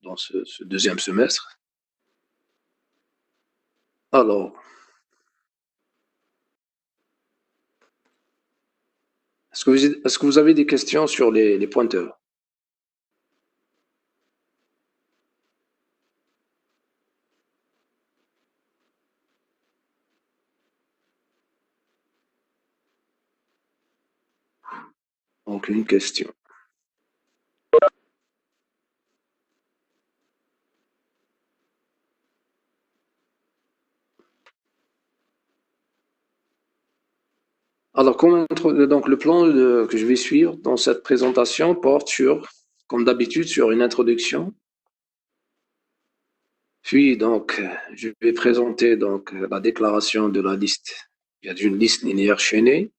dans ce deuxième semestre. Alors, est-ce que vous avez des questions sur les pointeurs? Aucune question. Alors, donc le plan que je vais suivre dans cette présentation porte sur, comme d'habitude, sur une introduction. Puis, donc, je vais présenter donc la déclaration de la liste. Il y a d'une liste linéaire chaînée.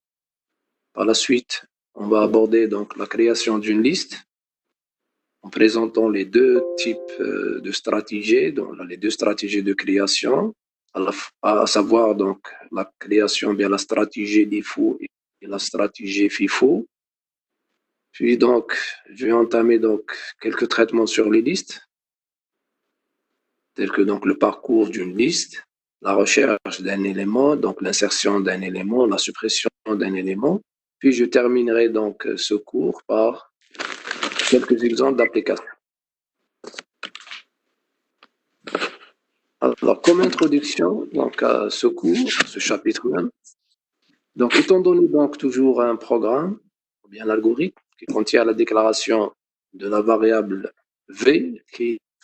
Par la suite, on va aborder donc la création d'une liste en présentant les deux types de stratégies, donc les deux stratégies de création, à savoir donc la création bien la stratégie LIFO et la stratégie FIFO. Puis donc, je vais entamer donc quelques traitements sur les listes, tels que donc le parcours d'une liste, la recherche d'un élément, donc l'insertion d'un élément, la suppression d'un élément. Puis je terminerai donc ce cours par quelques exemples d'application. Alors, comme introduction donc, à ce cours, ce chapitre même, donc étant donné donc toujours un programme, ou bien l'algorithme, qui contient la déclaration de la variable V,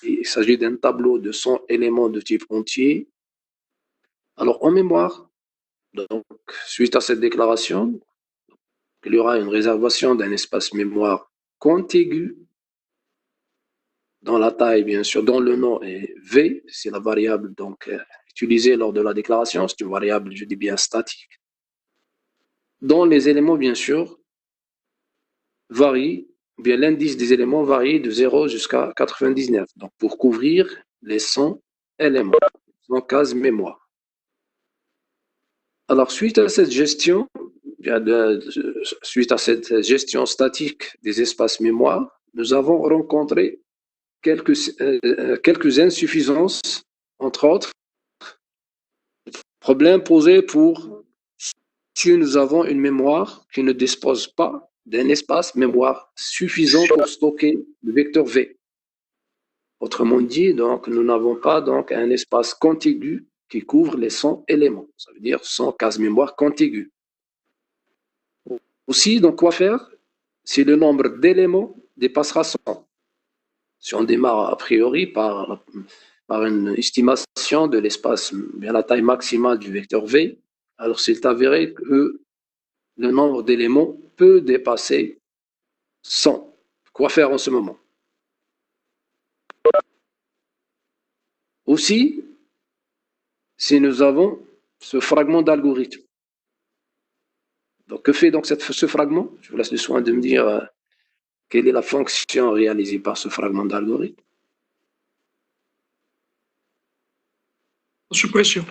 il s'agit d'un tableau de 100 éléments de type entier. Alors, en mémoire, donc, suite à cette déclaration, il y aura une réservation d'un espace mémoire contigu dans la taille, bien sûr, dont le nom est V, c'est la variable donc utilisée lors de la déclaration, c'est une variable, je dis bien, statique, dont les éléments, bien sûr, varient, bien l'indice des éléments varie de 0 jusqu'à 99, donc pour couvrir les 100 éléments, 100 cases mémoire. Alors, suite à cette gestion statique des espaces mémoire, nous avons rencontré quelques insuffisances, entre autres, problèmes posés pour si nous avons une mémoire qui ne dispose pas d'un espace mémoire suffisant pour stocker le vecteur V. Autrement dit, donc, nous n'avons pas donc, un espace contigu qui couvre les 100 éléments. Ça veut dire 100 cases mémoire contiguës. Aussi, donc, quoi faire si le nombre d'éléments dépassera 100? Si on démarre a priori par une estimation de l'espace, bien la taille maximale du vecteur V, alors c'est avéré que le nombre d'éléments peut dépasser 100. Quoi faire en ce moment? Aussi, si nous avons ce fragment d'algorithme. Donc, que fait donc ce fragment? Je vous laisse le soin de me dire quelle est la fonction réalisée par ce fragment d'algorithme. Suppression.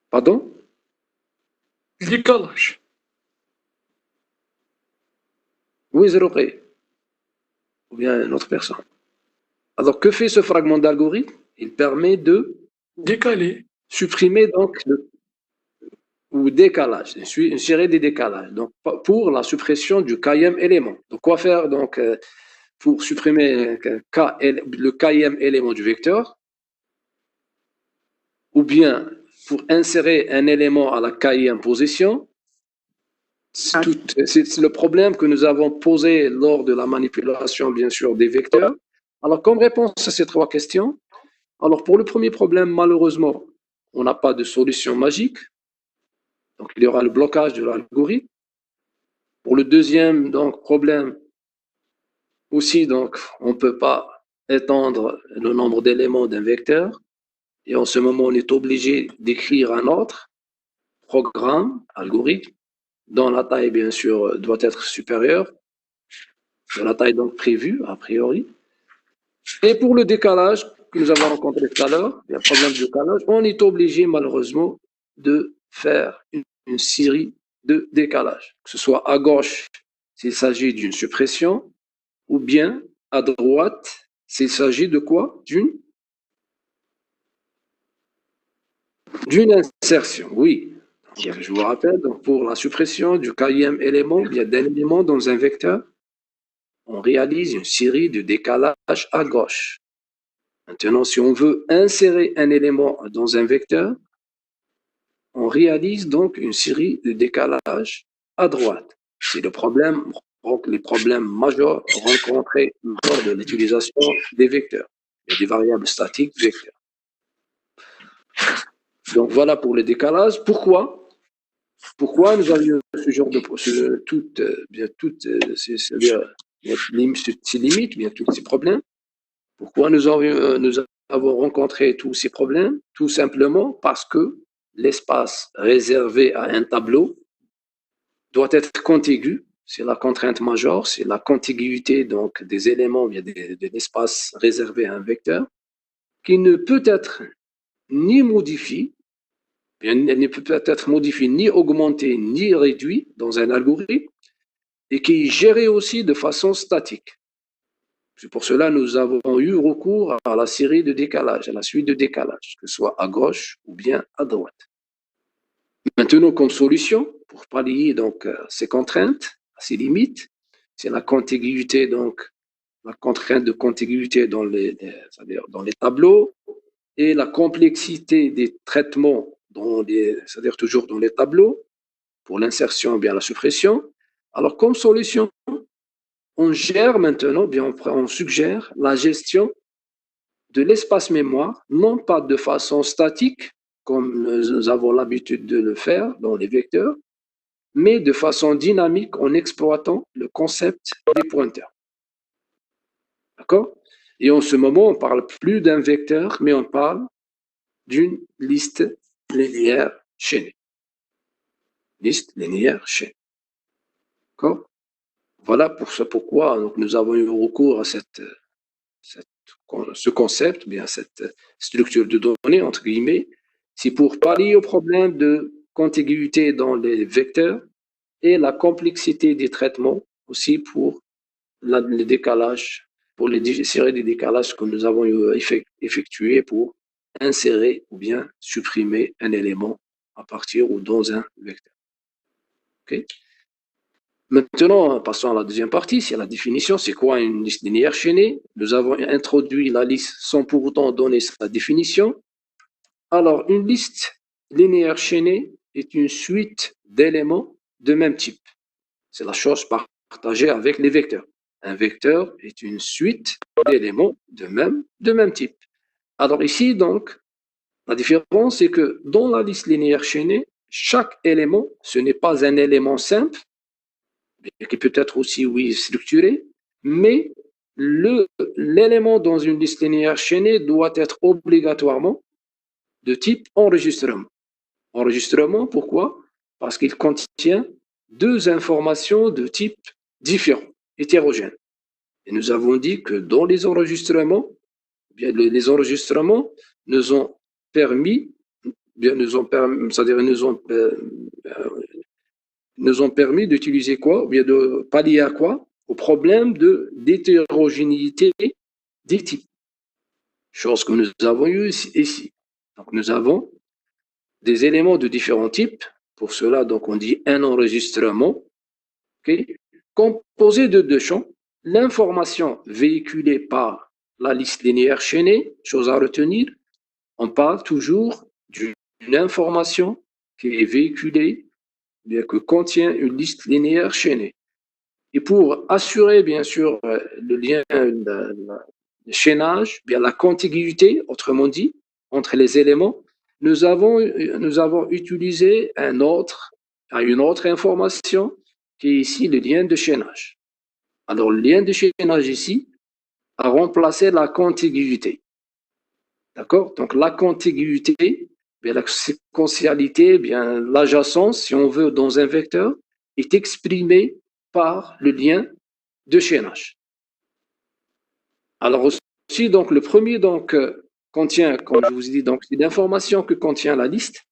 Pardon? Décalage. Oui, zéro près. Ou bien une autre personne. Alors, que fait ce fragment d'algorithme? Il permet de décaler, supprimer donc ou décalage, une série de décalages. Donc, pour la suppression du kème élément. Donc, quoi faire donc pour supprimer le kème élément du vecteur? Ou bien pour insérer un élément à la kème position? C'est le problème que nous avons posé lors de la manipulation, bien sûr, des vecteurs. Alors, comme réponse à ces trois questions, alors pour le premier problème, malheureusement, on n'a pas de solution magique. Donc, il y aura le blocage de l'algorithme. Pour le deuxième donc, problème, aussi, donc, on ne peut pas étendre le nombre d'éléments d'un vecteur. Et en ce moment, on est obligé d'écrire un autre programme, algorithme, dont la taille, bien sûr, doit être supérieure de la taille donc prévue, a priori. Et pour le décalage que nous avons rencontré tout à l'heure, il y a un problème de décalage, on est obligé, malheureusement, de faire une série de décalages, que ce soit à gauche s'il s'agit d'une suppression, ou bien à droite s'il s'agit de quoi? D'une insertion, oui. Donc, je vous rappelle, donc, pour la suppression du quatrième élément, il y a d'un élément dans un vecteur, on réalise une série de décalages à gauche. Maintenant, si on veut insérer un élément dans un vecteur, on réalise donc une série de décalages à droite. C'est le problème, donc les problèmes majeurs rencontrés lors de l'utilisation des vecteurs. Il y a des variables statiques vecteurs. Donc voilà pour le décalage. Pourquoi nous avions ce genre de toutes ces limites, bien tous ces problèmes? Pourquoi nous avons rencontré tous ces problèmes? Tout simplement parce que l'espace réservé à un tableau doit être contigu. C'est la contrainte majeure, c'est la contiguïté donc des éléments de l'espace réservé à un vecteur qui ne peut être ni modifié, elle ne peut être modifié ni augmenté ni réduit dans un algorithme et qui est géré aussi de façon statique. C'est pour cela que nous avons eu recours à la série de décalage, à la suite de décalage, que ce soit à gauche ou bien à droite. Maintenant, comme solution, pour pallier donc ces contraintes, ces limites, c'est la contiguïté, donc la contrainte de contiguïté dans c'est-à-dire dans les tableaux et la complexité des traitements, c'est-à-dire toujours dans les tableaux, pour l'insertion ou bien la suppression. Alors, comme solution, on gère maintenant, bien on suggère la gestion de l'espace mémoire, non pas de façon statique, comme nous avons l'habitude de le faire dans les vecteurs, mais de façon dynamique en exploitant le concept des pointeurs. D'accord? Et en ce moment, on ne parle plus d'un vecteur, mais on parle d'une liste linéaire chaînée. Liste linéaire chaînée. D'accord? Voilà pourquoi donc, nous avons eu recours à ce concept, bien cette structure de données, entre guillemets. C'est pour pallier au problème de contiguïté dans les vecteurs et la complexité des traitements, aussi pour le décalage, pour les séries de décalages que nous avons effectués pour insérer ou bien supprimer un élément à partir ou dans un vecteur. Okay? Maintenant, passons à la deuxième partie, c'est la définition. C'est quoi une liste linéaire chaînée? Nous avons introduit la liste sans pour autant donner sa définition. Alors, une liste linéaire chaînée est une suite d'éléments de même type. C'est la chose partagée avec les vecteurs. Un vecteur est une suite d'éléments de même type. Alors ici, donc, la différence, c'est que dans la liste linéaire chaînée, chaque élément, ce n'est pas un élément simple, qui peut être aussi, oui, structuré, mais l'élément dans une liste linéaire chaînée doit être obligatoirement de type enregistrement. Enregistrement, pourquoi? Parce qu'il contient deux informations de type différent, hétérogène. Et nous avons dit que dans les enregistrements, bien, les enregistrements nous ont permis, c'est-à-dire nous ont permis d'utiliser quoi? Ou bien de pallier à quoi? Au problème d'hétérogénéité des types. Chose que nous avons eu ici. Donc nous avons des éléments de différents types. Pour cela, donc on dit un enregistrement, okay, composé de deux champs. L'information véhiculée par la liste linéaire chaînée, chose à retenir, on parle toujours d'une information qui est véhiculée, bien que contient une liste linéaire chaînée. Et pour assurer, bien sûr, le lien, le chaînage, bien la contiguïté, autrement dit, entre les éléments, nous avons utilisé une autre information qui est ici le lien de chaînage. Alors, le lien de chaînage ici a remplacé la contiguïté. D'accord? Donc, la contiguïté, bien, la séquentialité, bien, l'adjacence, si on veut, dans un vecteur, est exprimée par le lien de chaînage. Alors aussi, donc, le premier donc, contient, comme je vous ai dit, donc, c'est l'information que contient la liste,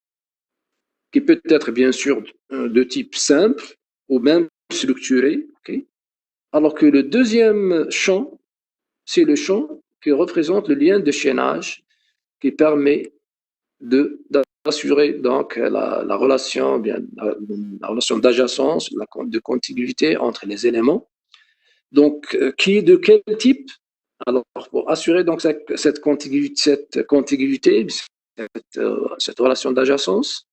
qui peut être bien sûr de type simple ou même structuré. Okay? Alors que le deuxième champ, c'est le champ qui représente le lien de chaînage qui permet d'assurer donc la relation, bien, la relation d'adjacence, de contiguïté entre les éléments. Donc, qui est de quel type? Alors, pour assurer donc cette contiguïté, cette relation d'adjacence,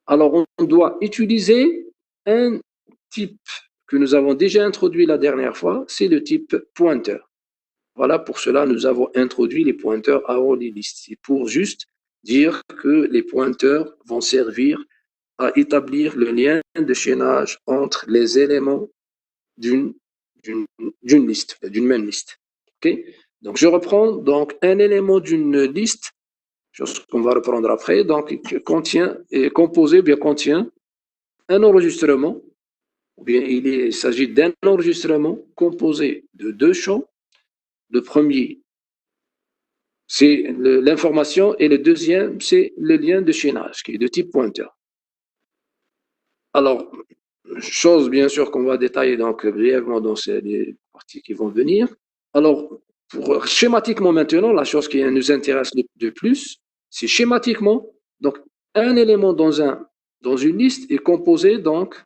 alors on doit utiliser un type que nous avons déjà introduit la dernière fois, c'est le type pointeur. Voilà, pour cela, nous avons introduit les pointeurs à Holy List. C'est pour juste dire que les pointeurs vont servir à établir le lien de chaînage entre les éléments d'une liste, d'une même liste. Okay? Donc, je reprends donc un élément d'une liste, chose qu'on va reprendre après, donc est composé, bien contient un enregistrement, ou bien il s'agit d'un enregistrement composé de deux champs. Le premier, c'est l'information, et le deuxième, c'est le lien de chaînage, qui est de type pointeur. Alors, chose bien sûr qu'on va détailler donc brièvement dans les parties qui vont venir. Alors, schématiquement maintenant, la chose qui nous intéresse de plus, c'est schématiquement, donc un élément dans une liste est composé donc,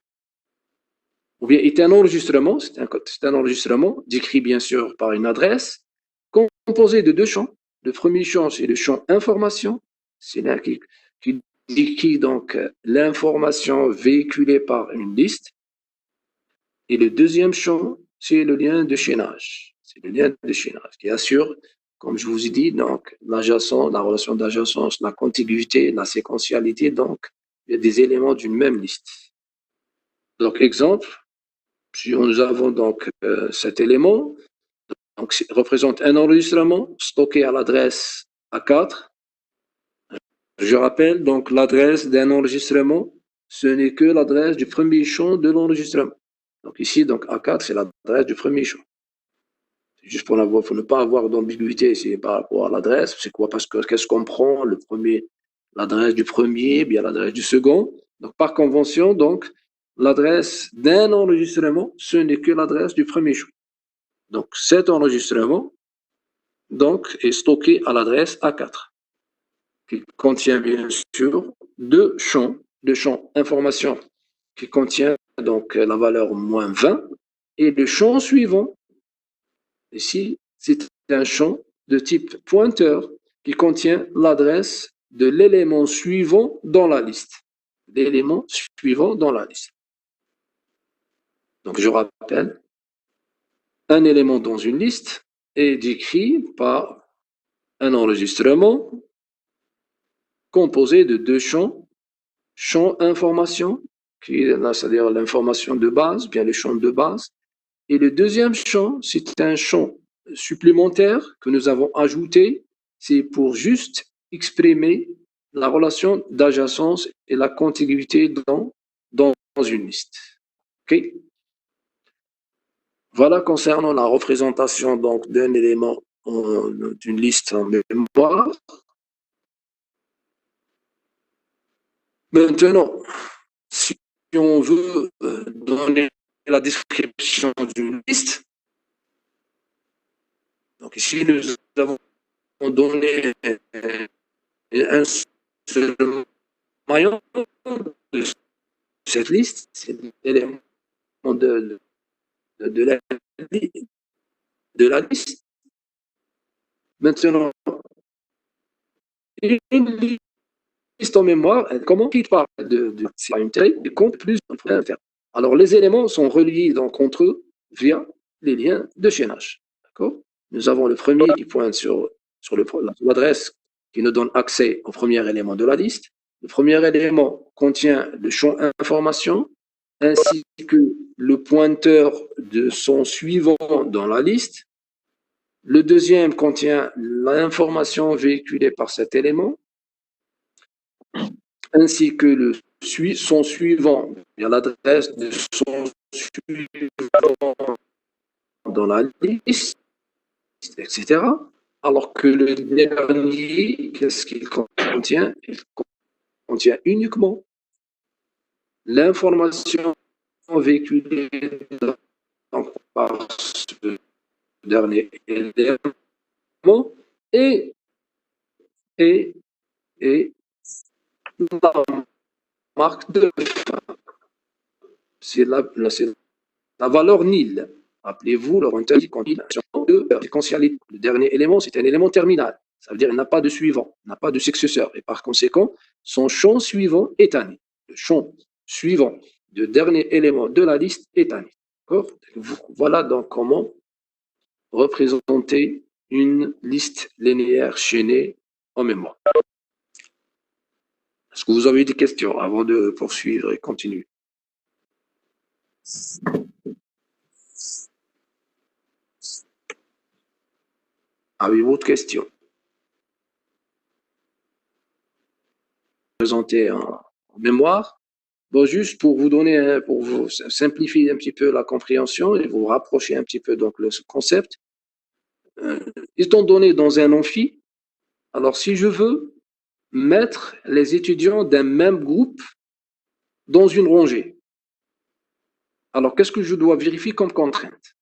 ou bien est un enregistrement, c'est un enregistrement décrit bien sûr par une adresse, composé de deux champs. Le premier champ, c'est le champ information, c'est là qui décrit donc l'information véhiculée par une liste. Et le deuxième champ, c'est le lien de chaînage. C'est le lien de chaînage qui assure, comme je vous ai dit, donc l'adjacence, la relation d'adjacence, la contiguïté, la séquentialité, donc il y a des éléments d'une même liste. Donc exemple, si nous avons donc cet élément, donc représente un enregistrement stocké à l'adresse A4. Je rappelle donc l'adresse d'un enregistrement, ce n'est que l'adresse du premier champ de l'enregistrement. Donc ici, donc A4, c'est l'adresse du premier champ. C'est juste pour ne pas avoir d'ambiguïté ici par rapport à l'adresse. C'est quoi? Parce que qu'est-ce qu'on prend? L'adresse du premier, bien l'adresse du second. Donc par convention, donc l'adresse d'un enregistrement, ce n'est que l'adresse du premier champ. Donc cet enregistrement donc, est stocké à l'adresse A4, qui contient bien sûr deux champs information qui contient donc la valeur moins 20, et le champ suivant, ici, c'est un champ de type pointeur qui contient l'adresse de l'élément suivant dans la liste. L'élément suivant dans la liste. Donc, je rappelle, un élément dans une liste est décrit par un enregistrement composé de deux champs. Champ information, qui est là, c'est-à-dire l'information de base, bien le champ de base. Et le deuxième champ, c'est un champ supplémentaire que nous avons ajouté. C'est pour juste exprimer la relation d'adjacence et la contiguïté dans une liste. OK? Voilà concernant la représentation donc d'un élément d'une liste en mémoire. Maintenant, si on veut donner la description d'une liste, donc ici nous avons donné un seul maillon de cette liste, c'est l'élément de la liste. Maintenant, une liste en mémoire, comment il parle de compte plus interne. Alors, les éléments sont reliés donc entre eux via les liens de chaînage. D'accord? Nous avons le premier qui pointe sur l'adresse qui nous donne accès au premier élément de la liste. Le premier élément contient le champ information ainsi que le pointeur de son suivant dans la liste. Le deuxième contient l'information véhiculée par cet élément ainsi que son suivant, l'adresse de son suivant dans la liste, etc. Alors que le dernier, qu'est-ce qu'il contient? Il contient uniquement l'information véhiculée par ce dernier élément et, et, et la marque de fin. C'est la valeur nil. Rappelez-vous, Laurentin dit quand il de séquentialité. Le dernier élément, c'est un élément terminal. Ça veut dire qu'il n'a pas de suivant, il n'a pas de successeur. Et par conséquent, son champ suivant est un nil. Le champ suivant du dernier élément de la liste est un nil. Voilà donc comment représenter une liste linéaire chaînée en mémoire. Est-ce que vous avez des questions avant de poursuivre et continuer? Avez-vous de questions? Présenter en mémoire. Bon, juste pour vous donner, pour vous simplifier un petit peu la compréhension et vous rapprocher un petit peu donc le concept. Étant donné dans un amphi, alors si je veux mettre les étudiants d'un même groupe dans une rangée, alors qu'est-ce que je dois vérifier comme contrainte?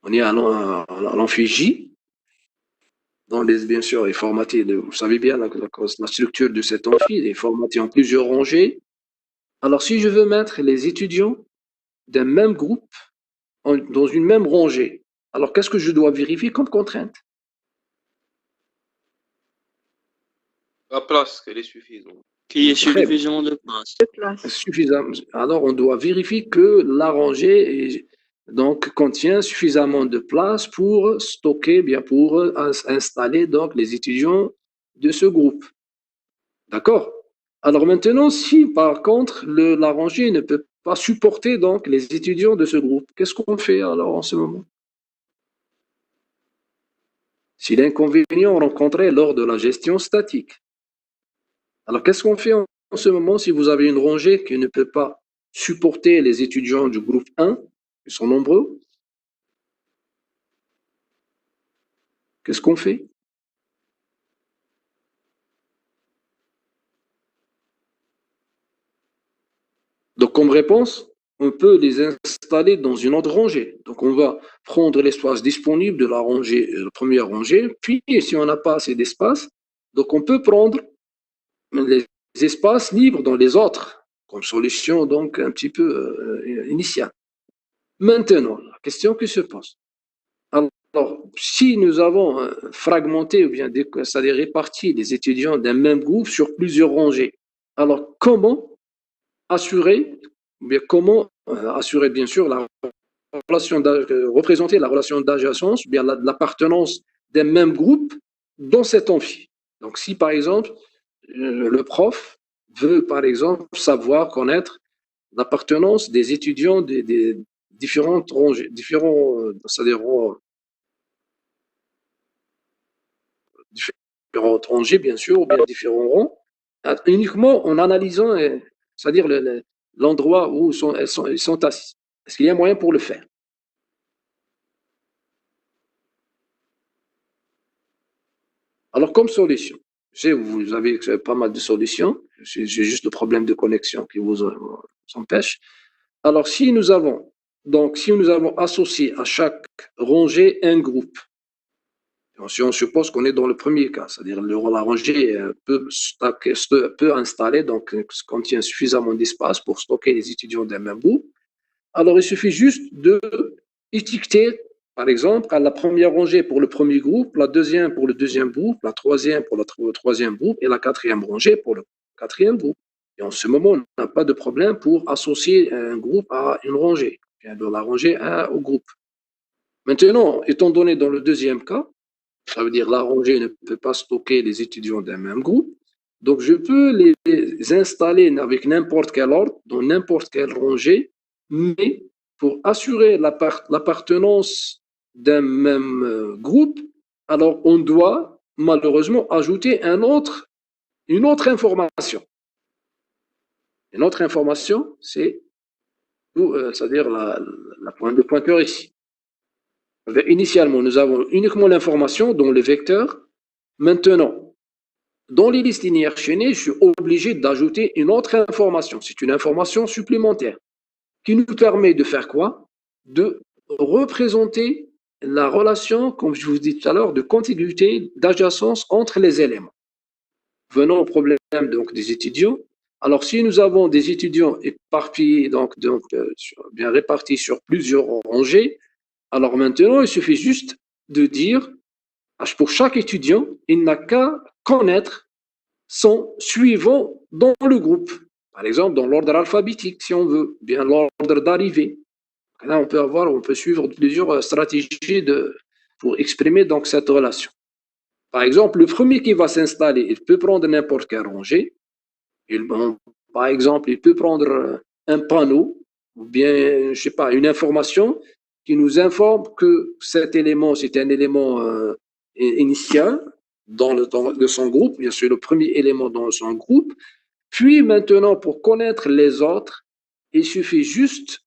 On est à l'amphi J, bien sûr, est formaté, vous savez bien, la structure de cet amphi est formatée en plusieurs rangées. Alors, si je veux mettre les étudiants d'un même groupe dans une même rangée, alors qu'est-ce que je dois vérifier comme contrainte? La place, qu'elle est suffisante. Qu'il y ait suffisamment de place. Suffisant. Alors, on doit vérifier que la rangée donc, contient suffisamment de place pour stocker, bien pour installer donc, les étudiants de ce groupe. D'accord? Alors maintenant, si par contre la rangée ne peut pas supporter donc les étudiants de ce groupe, qu'est-ce qu'on fait alors en ce moment? Si l'inconvénient rencontré lors de la gestion statique. Alors qu'est-ce qu'on fait en ce moment si vous avez une rangée qui ne peut pas supporter les étudiants du groupe 1, qui sont nombreux? Qu'est-ce qu'on fait? Donc comme réponse, on peut les installer dans une autre rangée. Donc on va prendre l'espace disponible de la rangée, la première rangée, puis si on n'a pas assez d'espace, donc on peut prendre les espaces libres dans les autres, comme solution donc un petit peu initiale. Maintenant, la question qui se pose. Alors, si nous avons fragmenté ou bien c'est-à-dire réparti les étudiants d'un même groupe sur plusieurs rangées, alors comment assurer, ou bien comment assurer bien sûr la relation représenter la relation d'adjacence, ou bien l'appartenance d'un même groupe dans cet amphi. Donc, si par exemple le prof veut par exemple savoir connaître l'appartenance des étudiants des différentes rangées, c'est-à-dire différentes rangées bien sûr, ou bien différents rangs, uniquement en analysant, c'est-à-dire l'endroit où ils sont assis. Est-ce qu'il y a moyen pour le faire? Alors, comme solution, je sais, vous avez pas mal de solutions, c'est juste le problème de connexion qui vous empêche. Alors, si nous avons associé à chaque rangée un groupe, si on suppose qu'on est dans le premier cas, c'est-à-dire la rangée peut installer, donc contient suffisamment d'espace pour stocker les étudiants d'un même groupe, alors il suffit juste de étiqueter, par exemple, à la première rangée pour le premier groupe, la deuxième pour le deuxième groupe, la troisième pour le troisième groupe et la quatrième rangée pour le quatrième groupe. Et en ce moment, on n'a pas de problème pour associer un groupe à une rangée, bien de la rangée au groupe. Maintenant, étant donné dans le deuxième cas, ça veut dire la rangée ne peut pas stocker les étudiants d'un même groupe, donc je peux les installer avec n'importe quel ordre, dans n'importe quelle rangée, mais pour assurer l'appartenance d'un même groupe, alors on doit malheureusement ajouter une autre information. Une autre information, c'est-à-dire le pointeur ici. Initialement, nous avons uniquement l'information dans le vecteur. Maintenant, dans les listes linéaires chaînées, je suis obligé d'ajouter une autre information. C'est une information supplémentaire qui nous permet de faire quoi? De représenter la relation, comme je vous dis tout à l'heure, de contiguïté, d'adjacence entre les éléments. Venons au problème donc des étudiants. Alors, si nous avons des étudiants éparpillés, bien répartis sur plusieurs rangées, alors maintenant, il suffit juste de dire, pour chaque étudiant, il n'a qu'à connaître son suivant dans le groupe. Par exemple, dans l'ordre alphabétique, si on veut, bien l'ordre d'arrivée. Là, on peut suivre plusieurs stratégies pour exprimer donc cette relation. Par exemple, le premier qui va s'installer, il peut prendre n'importe quelle rangée. Par exemple, il peut prendre un panneau ou bien, je sais pas, une information qui nous informe que cet élément, c'est un élément initial de son groupe, bien sûr, le premier élément dans son groupe. Puis maintenant, pour connaître les autres, il suffit juste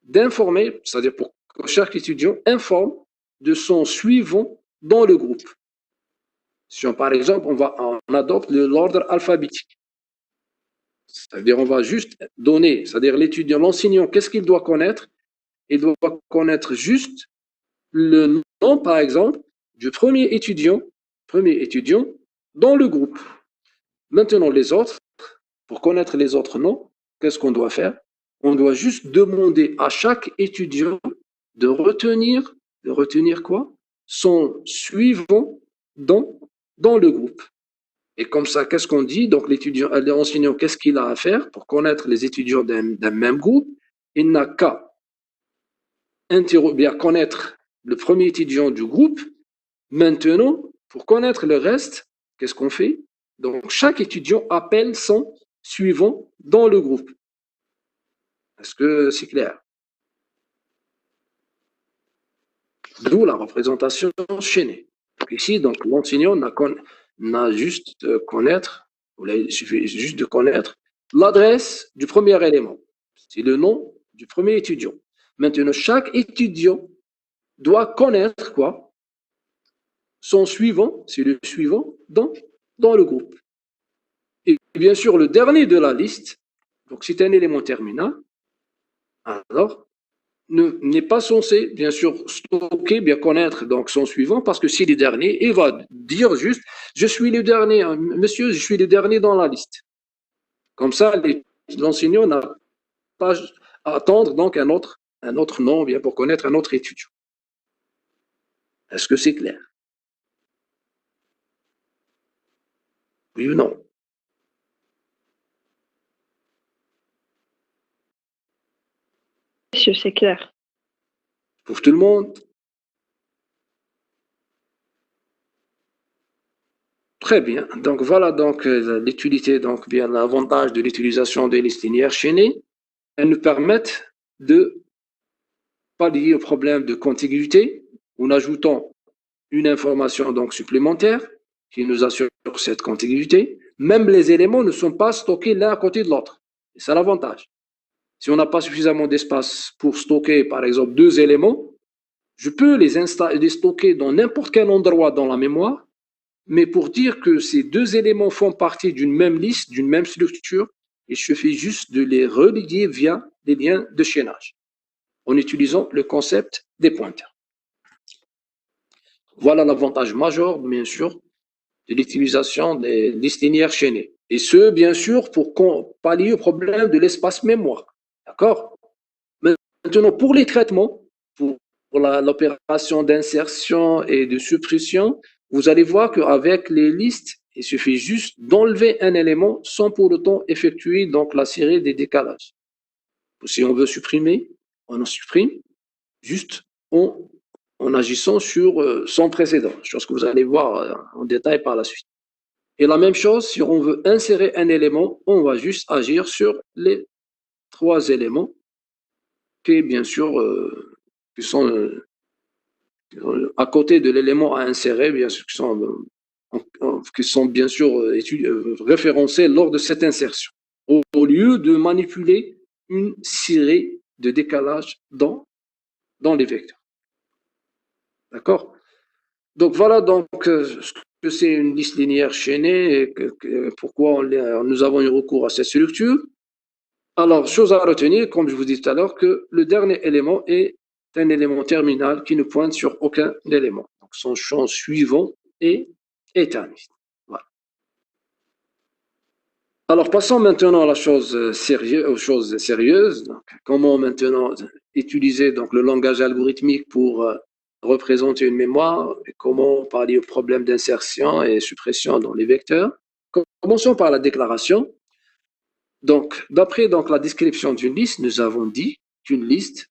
d'informer, c'est-à-dire pour que chaque étudiant informe de son suivant dans le groupe. Si par exemple, on adopte l'ordre alphabétique. C'est-à-dire, on va juste donner, c'est-à-dire l'étudiant, l'enseignant, qu'est-ce qu'il doit connaître? Il doit connaître juste le nom, par exemple, du premier étudiant dans le groupe. Maintenant, les autres, pour connaître les autres noms, qu'est-ce qu'on doit faire? On doit juste demander à chaque étudiant de retenir quoi? Son suivant dans le groupe. Et comme ça, qu'est-ce qu'on dit? Donc, l'enseignant, qu'est-ce qu'il a à faire pour connaître les étudiants d'un même groupe? Il n'a qu'à bien connaître le premier étudiant du groupe. Maintenant, pour connaître le reste, qu'est-ce qu'on fait? Donc, chaque étudiant appelle son suivant dans le groupe. Est-ce que c'est clair? D'où la représentation chaînée. Donc ici, donc, l'enseignant n'a juste connaître, il suffit juste de connaître l'adresse du premier élément. C'est le nom du premier étudiant. Maintenant, chaque étudiant doit connaître quoi? Son suivant, c'est le suivant dans le groupe. Et bien sûr, le dernier de la liste, donc c'est un élément terminal, alors n'est pas censé, bien sûr, stocker, bien connaître donc son suivant, parce que s'il est dernier, il va dire juste, je suis le dernier, monsieur, je suis le dernier dans la liste. Comme ça, l'enseignant n'a pas à attendre donc un autre nom, bien pour connaître un autre étudiant. Est-ce que c'est clair? Oui ou non? Monsieur, c'est clair. Pour tout le monde? Très bien. Donc voilà donc l'utilité, donc bien l'avantage de l'utilisation des listes linéaires chaînées. Elles nous permettent de pallier au problème de contiguïté en ajoutant une information donc supplémentaire qui nous assure cette contiguïté. Même les éléments ne sont pas stockés l'un à côté de l'autre. C'est l'avantage. Si on n'a pas suffisamment d'espace pour stocker, par exemple, deux éléments, je peux les stocker dans n'importe quel endroit dans la mémoire, mais pour dire que ces deux éléments font partie d'une même liste, d'une même structure, il suffit juste de les relier via des liens de chaînage, en utilisant le concept des pointeurs. Voilà l'avantage majeur, bien sûr, de l'utilisation des listes linéaires chaînées. Et ce, bien sûr, pour pallier au problème de l'espace mémoire. D'accord? Maintenant, pour les traitements, pour l'opération d'insertion et de suppression, vous allez voir qu'avec les listes, il suffit juste d'enlever un élément sans pour autant effectuer donc la série des décalages. Si on veut supprimer, on en supprime juste en agissant sur son précédent, chose que vous allez voir en détail par la suite. Et la même chose, si on veut insérer un élément, on va juste agir sur les trois éléments qui, bien sûr, qui sont à côté de l'élément à insérer, bien sûr, qui sont bien sûr référencés lors de cette insertion, au lieu de manipuler une série de décalages dans les vecteurs. D'accord? Donc voilà donc ce que c'est une liste linéaire chaînée et pourquoi nous avons eu recours à cette structure. Alors, chose à retenir, comme je vous dis tout à l'heure, que le dernier élément est un élément terminal qui ne pointe sur aucun élément. Donc, son champ suivant est un liste. Voilà. Alors, passons maintenant à la chose sérieuse, aux choses sérieuses. Donc, comment maintenant utiliser donc, le langage algorithmique pour représenter une mémoire et comment pallier au problème d'insertion et suppression dans les vecteurs. Commençons par la déclaration. Donc, d'après la description d'une liste, nous avons dit qu'une liste,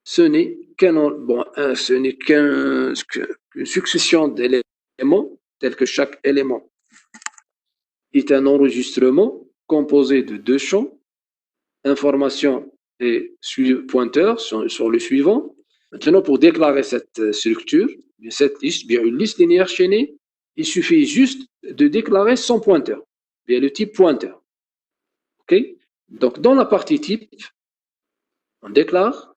ce n'est qu'une succession d'éléments, tels que chaque élément est un enregistrement composé de deux champs, information et pointeur sur le suivant. Maintenant, pour déclarer cette structure, cette liste, bien une liste linéaire chaînée, il suffit juste de déclarer son pointeur, bien le type pointeur. OK? Donc, dans la partie type, on déclare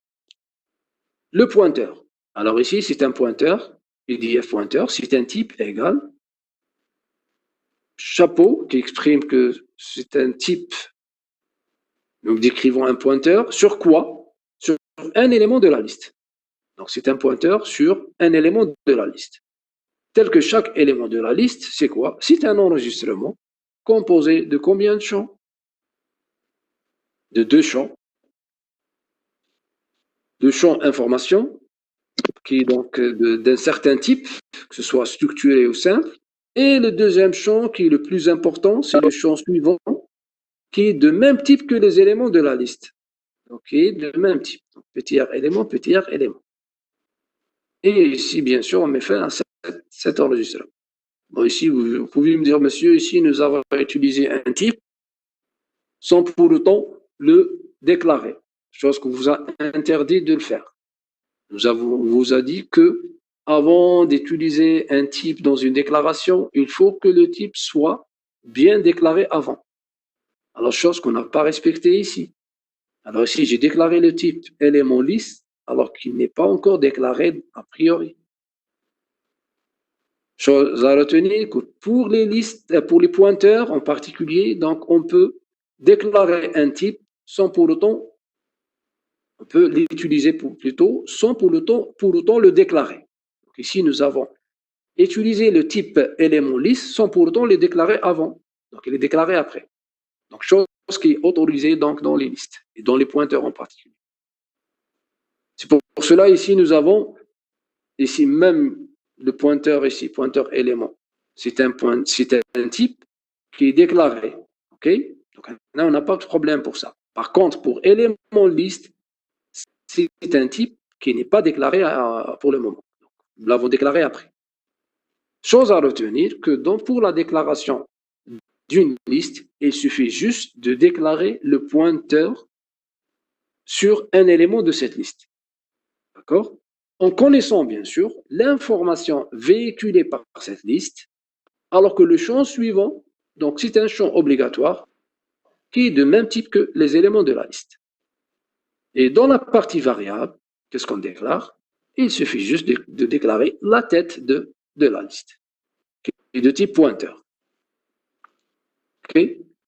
le pointeur. Alors ici, c'est un pointeur, PDF pointeur, c'est un type égal chapeau qui exprime que c'est un type. Nous décrivons un pointeur sur quoi? Sur un élément de la liste. Donc, c'est un pointeur sur un élément de la liste. Tel que chaque élément de la liste, c'est quoi? C'est un enregistrement composé de combien de champs? De deux champs. Deux champs information, qui est donc d'un certain type, que ce soit structuré ou simple. Et le deuxième champ, qui est le plus important, c'est le champ suivant, qui est de même type que les éléments de la liste. Donc, qui est de même type. Donc, petit r élément, petit r élément. Et ici, bien sûr, on met fin à cet enregistrement. Bon, ici, vous pouvez me dire, monsieur, ici, nous avons utilisé un type sans pour autant le déclarer, chose qu'on vous a interdit de le faire. On vous a dit que avant d'utiliser un type dans une déclaration, il faut que le type soit bien déclaré avant. Alors, chose qu'on n'a pas respectée ici. Alors ici, j'ai déclaré le type élément liste, alors qu'il n'est pas encore déclaré a priori. Chose à retenir que pour les listes, pour les pointeurs en particulier, donc on peut déclarer un type sans pour autant, on peut l'utiliser plutôt sans pour autant le déclarer. Donc ici, nous avons utilisé le type élément liste sans pour autant le déclarer avant. Donc il est déclaré après. Donc chose qui est autorisée donc dans les listes et dans les pointeurs en particulier. C'est pour cela ici nous avons ici même le pointeur ici, pointeur élément. C'est un type qui est déclaré. OK? Donc là, on n'a pas de problème pour ça. Par contre, pour élément liste, c'est un type qui n'est pas déclaré pour le moment. Nous l'avons déclaré après. Chose à retenir que pour la déclaration d'une liste, il suffit juste de déclarer le pointeur sur un élément de cette liste. D'accord? En connaissant bien sûr l'information véhiculée par cette liste, alors que le champ suivant, donc c'est un champ obligatoire qui est de même type que les éléments de la liste. Et dans la partie variable, qu'est-ce qu'on déclare? Il suffit juste de déclarer la tête de la liste, qui est de type pointeur. OK?